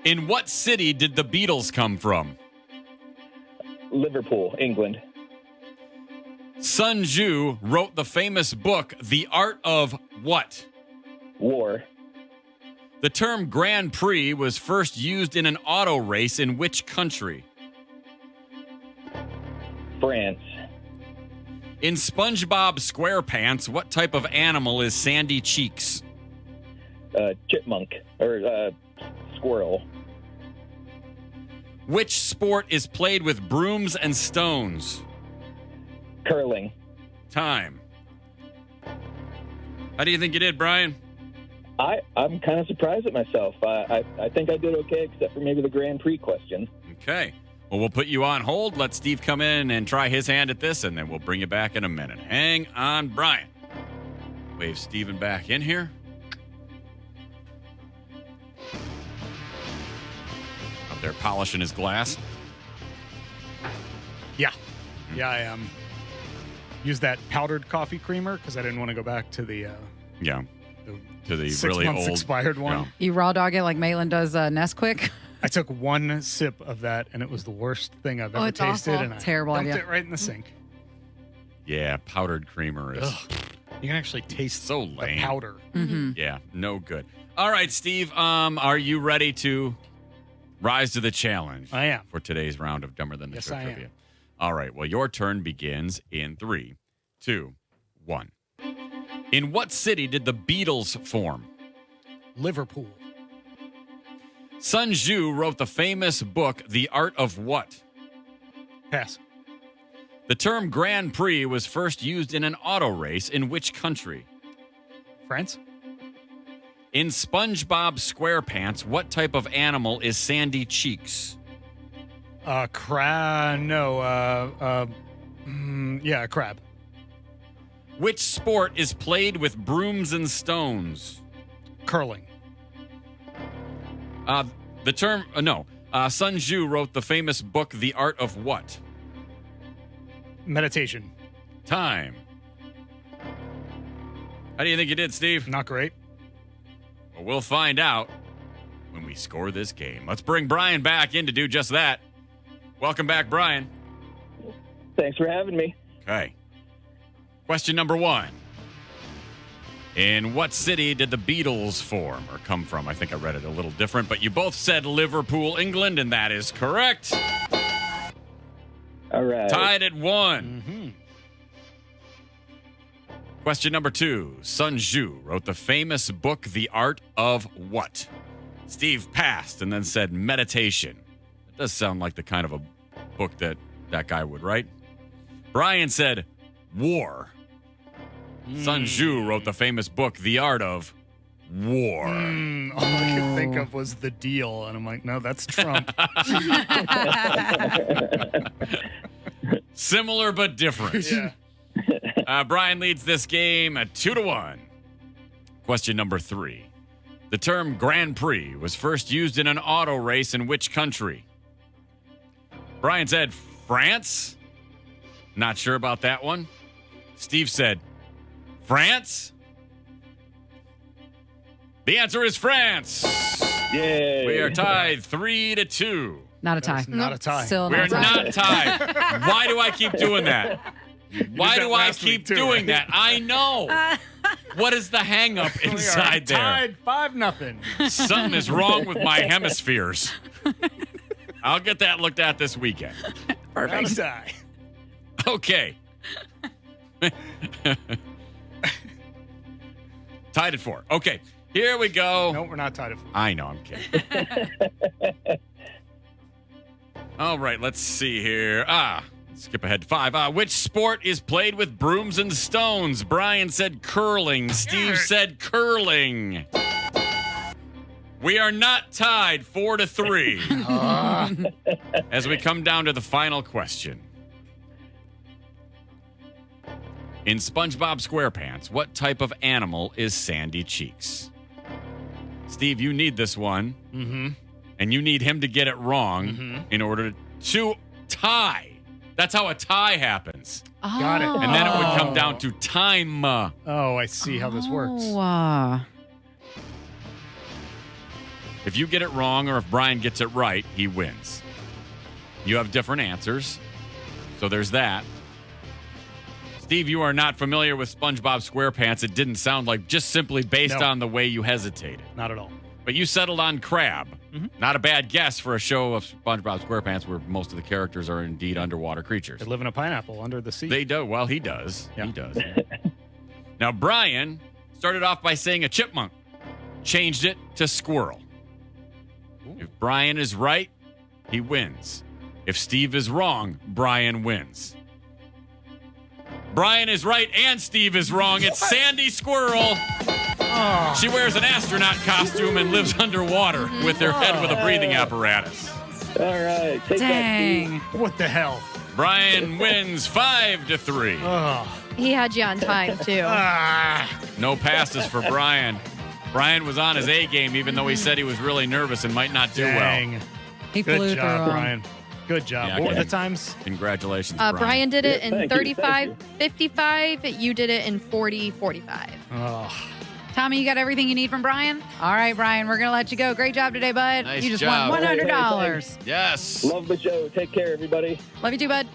In what city did the Beatles come from? Liverpool, England. Sun Tzu wrote the famous book, The Art of what? War. The term Grand Prix was first used in an auto race in which country? France. In SpongeBob SquarePants, what type of animal is Sandy Cheeks? Chipmunk. Or squirrel. Which sport is played with brooms and stones? Curling. Time. How do you think you did, Brian? I'm kind of surprised at myself. I think I did okay, except for maybe the Grand Prix question. Okay. Well, we'll put you on hold. Let Steve come in and try his hand at this, and then we'll bring you back in a minute. Hang on, Brian. Wave Steven back in here. Out there polishing his glass. Yeah, I used that powdered coffee creamer because I didn't want to go back to the To the 6 really months old expired one. Yeah. You raw dog it like Maitland does Nesquik? I took one sip of that, and it was the worst thing I've ever it's tasted. awful. And I Terrible dumped idea. it right in the sink. Yeah, powdered creamer is You can actually taste so the lame. powder. Mm-hmm. Yeah, no good. All right, Steve, are you ready to rise to the challenge? I am. For today's round of Dumber Than the Yes, Show I am. Trivia. All right, well, your turn begins in 3, 2, 1. In what city did the Beatles form? Liverpool. Sun Tzu wrote the famous book, The Art of what? Pass. The term Grand Prix was first used in an auto race in which country? France. In SpongeBob SquarePants, what type of animal is Sandy Cheeks? A crab. Yeah, a crab. Which sport is played with brooms and stones? Curling. Sun Tzu wrote the famous book, The Art of what? Meditation. Time. How do you think you did, Steve? Not great. Well, we'll find out when we score this game. Let's bring Bryan back in to do just that. Welcome back, Bryan. Thanks for having me. Okay. Question number 1. In what city did the Beatles form or come from? I think I read it a little different, but you both said Liverpool, England, and that is correct. All right. Tied at 1. Mm-hmm. Question number 2. Sun Tzu wrote the famous book, The Art of what? Steve passed and then said meditation. That does sound like the kind of a book that guy would write. Bryan said war. Sun Tzu wrote the famous book, The Art of War. All I could think of was The Deal, and I'm like, no, that's Trump. Similar but different. Yeah. Bryan leads this game at 2-1. Question number 3. The term Grand Prix was first used in an auto race in which country? Bryan said France. Not sure about that one. Steve said France. The answer is France. Yay. We are tied 3-2. Not a tie. That's not a tie. Still We're not a tie. not tied. Why do I keep doing that? Why that do I last keep week too, doing right? that? I know. What is the hang up We are inside there? tied 5-0. Something is wrong with my hemispheres. I'll get that looked at this weekend. Not a tie. Okay. Tied at 4. Okay, here we go. No, we're not tied at 4. I know, I'm kidding. All right, let's see here. Skip ahead to 5. Which sport is played with brooms and stones? Bryan said curling. Steve said curling. We are not tied 4-3. As we come down to the final question. In SpongeBob SquarePants, what type of animal is Sandy Cheeks? Steve, you need this one. Mm-hmm. And you need him to get it wrong in order to tie. That's how a tie happens. Got it. And then it would come down to time. Oh, I see how this works. Oh, If you get it wrong or if Bryan gets it right, he wins. You have different answers, so there's that. Steve, you are not familiar with SpongeBob SquarePants. It didn't sound like, just simply based No. on the way you hesitated. Not at all. But you settled on crab. Mhm. Not a bad guess for a show of SpongeBob SquarePants where most of the characters are indeed underwater creatures. They live in a pineapple under the sea. They do. Well, he does. Yeah. He does. Now, Bryan started off by saying a chipmunk, changed it to squirrel. If Bryan is right, he wins. If Steve is wrong, Bryan wins. Bryan is right and Steve is wrong. It's Sandy Squirrel. Oh. She wears an astronaut costume and lives underwater with her head with a breathing apparatus. All right. Take Dang. What the hell? Bryan wins 5-3. Oh. He had you on time, too. No passes for Bryan. Bryan was on his A game, even though he said he was really nervous and might not do Dang. He flew Good through job, 'em. Brian. Good job. Yeah, What were okay. the times? well. Congratulations, Brian did it Yeah, in thank you, 35, thank 55. You did it in 40, 45. Oh. Tommy, you got everything you need from Brian? All right, Brian, we're going to let you go. Great job today, bud. Nice you just job. won $100. Thanks. Yes. Love the show. Take care, everybody. Love you too, bud.